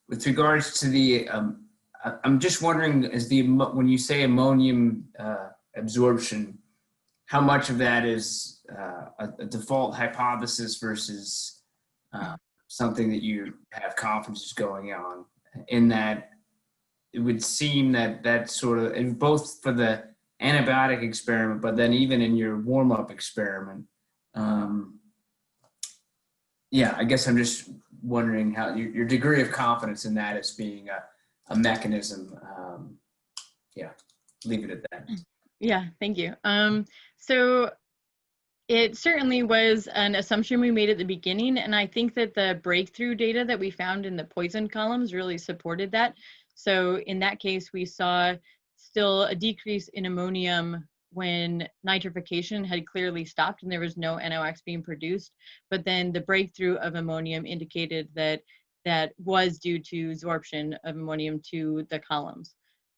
With regards to the, I'm just wondering, when you say ammonium absorption, how much of that is a default hypothesis versus something that you have confidence is going on? In that, it would seem that that sort of, and both for the antibiotic experiment, but then even in your warm-up experiment, Yeah, I guess I'm just wondering how your degree of confidence in that as being a mechanism. Yeah, leave it at that. Yeah, thank you. So it certainly was an assumption we made at the beginning, and I think that the breakthrough data that we found in the poison columns really supported that. So in that case, we saw still a decrease in ammonium when nitrification had clearly stopped and there was no NOx being produced. But then the breakthrough of ammonium indicated that that was due to absorption of ammonium to the columns.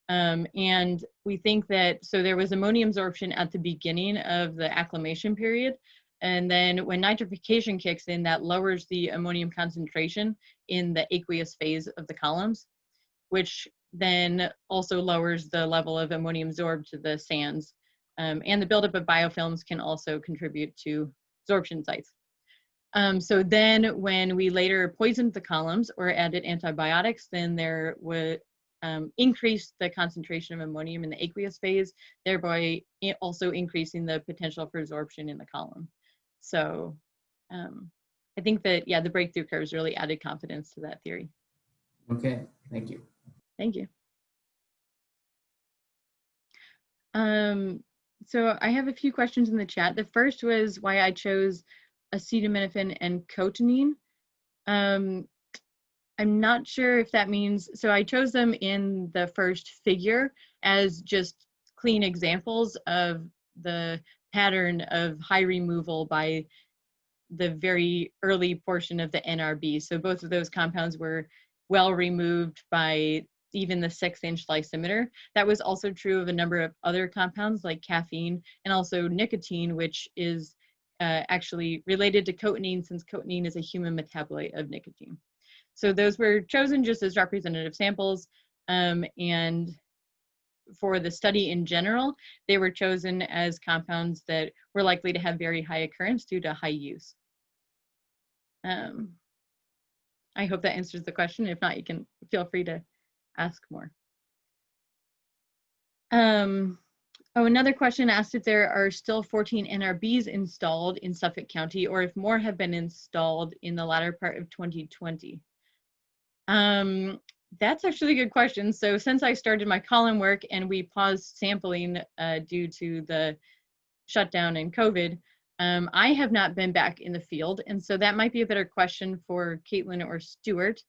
And we think that, so there was ammonium absorption at the beginning of the acclimation period. And then when nitrification kicks in, that lowers the ammonium concentration in the aqueous phase of the columns, which then also lowers the level of ammonium absorbed to the sands. And the buildup of biofilms can also contribute to absorption sites. So then when we later poisoned the columns or added antibiotics, then there was increased the concentration of ammonium in the aqueous phase, thereby also increasing the potential for absorption in the column. So I think that, yeah, the breakthrough curves really added confidence to that theory. Okay, thank you. Thank you. So I have a few questions in the chat. The first was why I chose acetaminophen and cotinine. I'm not sure if that means, so I chose them in the first figure as just clean examples of the pattern of high removal by the very early portion of the NRB. So both of those compounds were well removed by even the 6-inch lysimeter. That was also true of a number of other compounds like caffeine and also nicotine, which is actually related to cotinine, since cotinine is a human metabolite of nicotine. So those were chosen just as representative samples, and for the study in general, they were chosen as compounds that were likely to have very high occurrence due to high use. I hope that answers the question. If not, you can feel free to ask more. Oh, another question asked if there are still 14 NRBs installed in Suffolk County, or if more have been installed in the latter part of 2020. That's actually a good question. So since I started my column work and we paused sampling due to the shutdown and COVID, I have not been back in the field. And so that might be a better question for Caitlin or Stuart.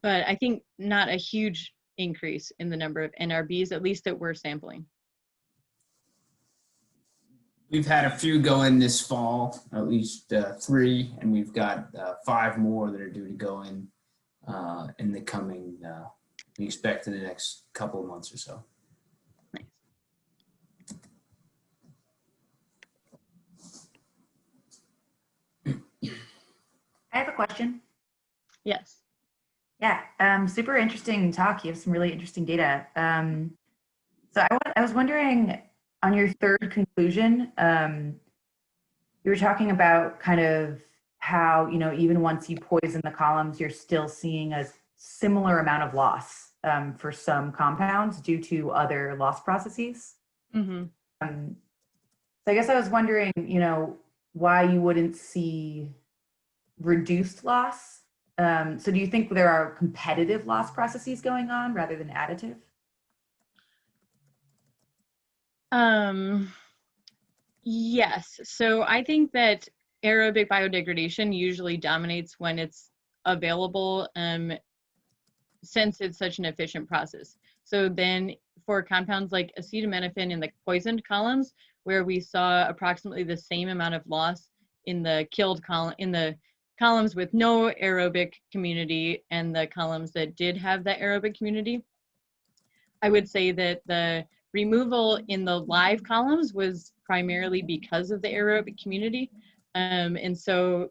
But I think not a huge increase in the number of NRBs, at least that we're sampling. We've had a few go in this fall, at least 3, and we've got 5 more that are due to go in the coming, we expect in the next couple of months or so. Nice. I have a question. Yes. Yeah, super interesting talk. You have some really interesting data. So I was wondering, on your third conclusion, you were talking about kind of how, you know, even once you poison the columns, you're still seeing a similar amount of loss for some compounds due to other loss processes. Mm-hmm. So I guess I was wondering, you know, why you wouldn't see reduced loss. So do you think there are competitive loss processes going on rather than additive? Yes. So I think that aerobic biodegradation usually dominates when it's available, since it's such an efficient process. So then for compounds like acetaminophen in the poisoned columns, where we saw approximately the same amount of loss in the killed column, in the columns with no aerobic community and the columns that did have that aerobic community, I would say that the removal in the live columns was primarily because of the aerobic community. And so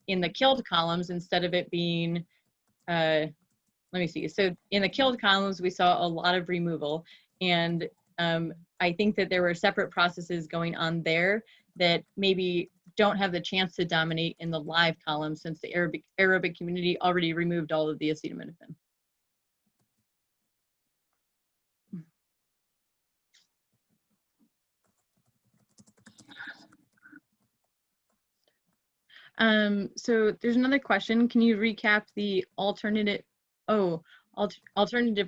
in the killed columns, instead of it being, let me see. So in the killed columns, we saw a lot of removal. And I think that there were separate processes going on there that maybe don't have the chance to dominate in the live columns, since the aerobic community already removed all of the acetaminophen. So there's another question. Can you recap the alternative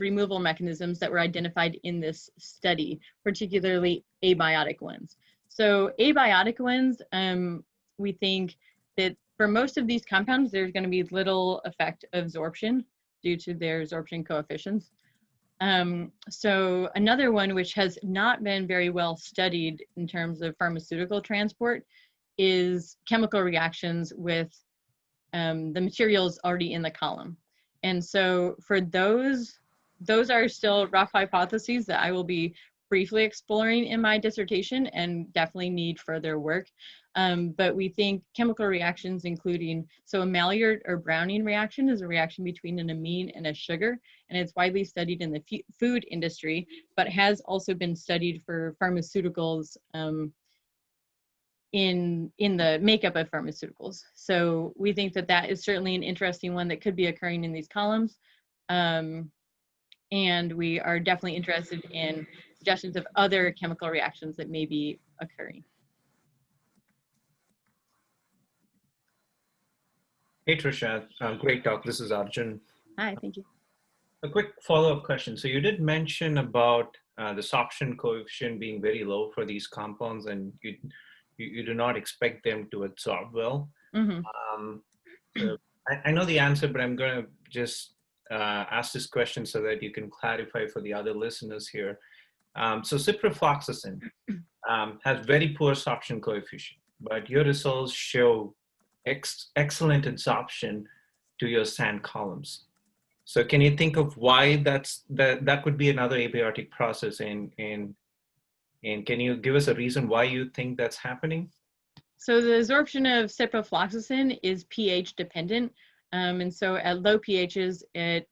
removal mechanisms that were identified in this study, particularly abiotic ones? So abiotic ones, we think that for most of these compounds, there's going to be little effect of absorption due to their absorption coefficients. So another one which has not been very well studied in terms of pharmaceutical transport is chemical reactions with the materials already in the column. And so for those are still rough hypotheses that I will be briefly exploring in my dissertation and definitely need further work. But we think chemical reactions including, so a Maillard or Browning reaction is a reaction between an amine and a sugar, and it's widely studied in the food industry, but has also been studied for pharmaceuticals in the makeup of pharmaceuticals. So we think that that is certainly an interesting one that could be occurring in these columns. And we are definitely interested in suggestions of other chemical reactions that may be occurring. Hey, Tricia, great talk. This is Arjun. Hi, thank you. A quick follow-up question. So you did mention about the sorption coefficient being very low for these compounds, and you do not expect them to absorb well. Mm-hmm. So I know the answer, but I'm going to just ask this question so that you can clarify for the other listeners here. So ciprofloxacin has very poor sorption coefficient, but your results show excellent absorption to your sand columns. So can you think of why that could be another abiotic process, and can you give us a reason why you think that's happening? So the absorption of ciprofloxacin is pH dependent. And so at low pHs, it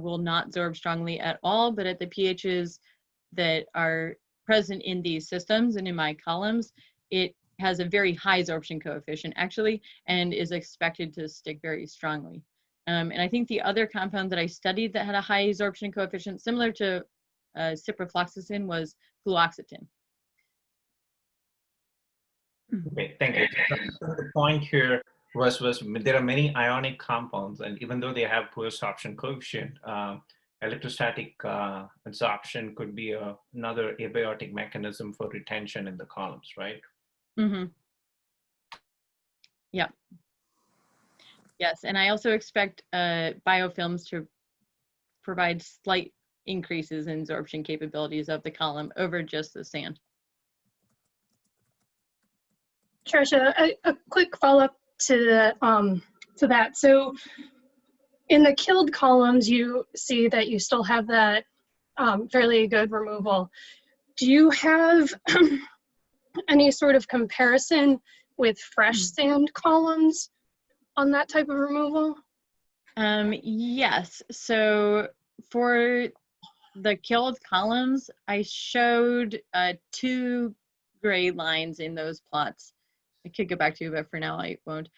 will not absorb strongly at all, but at the pHs that are present in these systems and in my columns, it has a very high absorption coefficient actually, and is expected to stick very strongly. And I think the other compound that I studied that had a high absorption coefficient similar to ciprofloxacin was fluoxetine. Okay, thank you. So the point here was there are many ionic compounds, and even though they have poor absorption coefficient, electrostatic absorption could be another abiotic mechanism for retention in the columns, right? Mm-hmm. Yeah. Yes, and I also expect biofilms to provide slight increases in absorption capabilities of the column over just the sand. Tricia, a quick follow-up to that. So in the killed columns, you see that you still have that fairly good removal. Do you have any sort of comparison with fresh sand columns on that type of removal? Yes, so for the killed columns, I showed 2 gray lines in those plots. I could go back to, but for now I won't.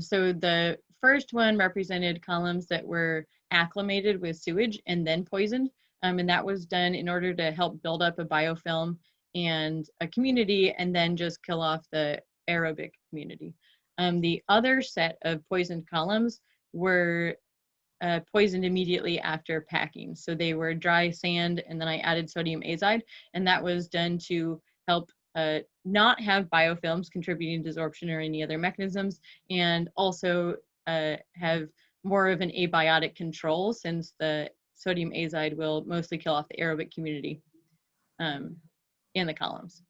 So the first one represented columns that were acclimated with sewage and then poisoned. And that was done in order to help build up a biofilm and a community, and then just kill off the aerobic community. The other set of poisoned columns were poisoned immediately after packing. So they were dry sand, and then I added sodium azide, and that was done to help not have biofilms contributing to absorption or any other mechanisms, and also have more of an abiotic control, since the sodium azide will mostly kill off the aerobic community in the columns.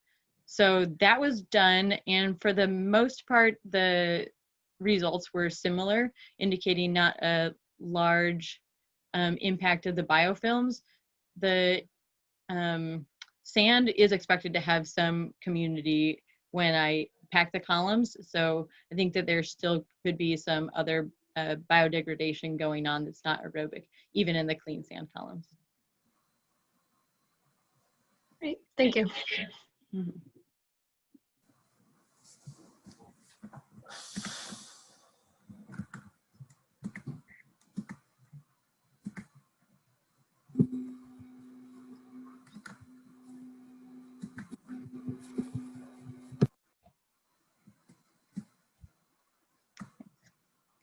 So that was done, and for the most part, the results were similar, indicating not a large impact of the biofilms. The sand is expected to have some community when I pack the columns, so I think that there still could be some other biodegradation going on that's not aerobic, even in the clean sand columns. Great, thank you. Mm-hmm.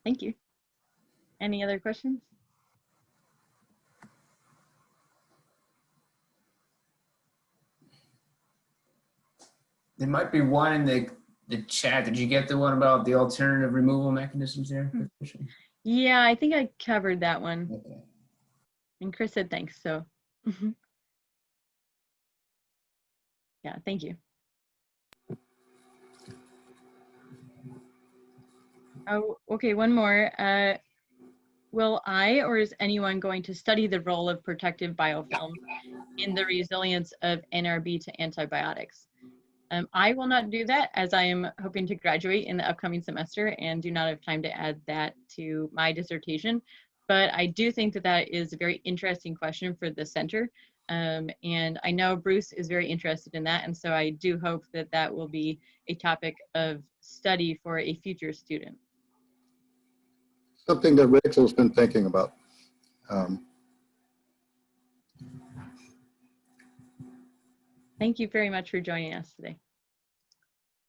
Thank you. Any other questions? There might be one in the chat. Did you get the one about the alternative removal mechanisms there, Patricia? Yeah, I think I covered that one. Okay. And Chris said thanks, so. Yeah, thank you. Oh, okay, one more. Will I or is anyone going to study the role of protective biofilms in the resilience of NRB to antibiotics? I will not do that as I am hoping to graduate in the upcoming semester and do not have time to add that to my dissertation. But I do think that that is a very interesting question for the center. And I know Bruce is very interested in that. And so I do hope that that will be a topic of study for a future student. Something that Rachel's been thinking about. Thank you very much for joining us today.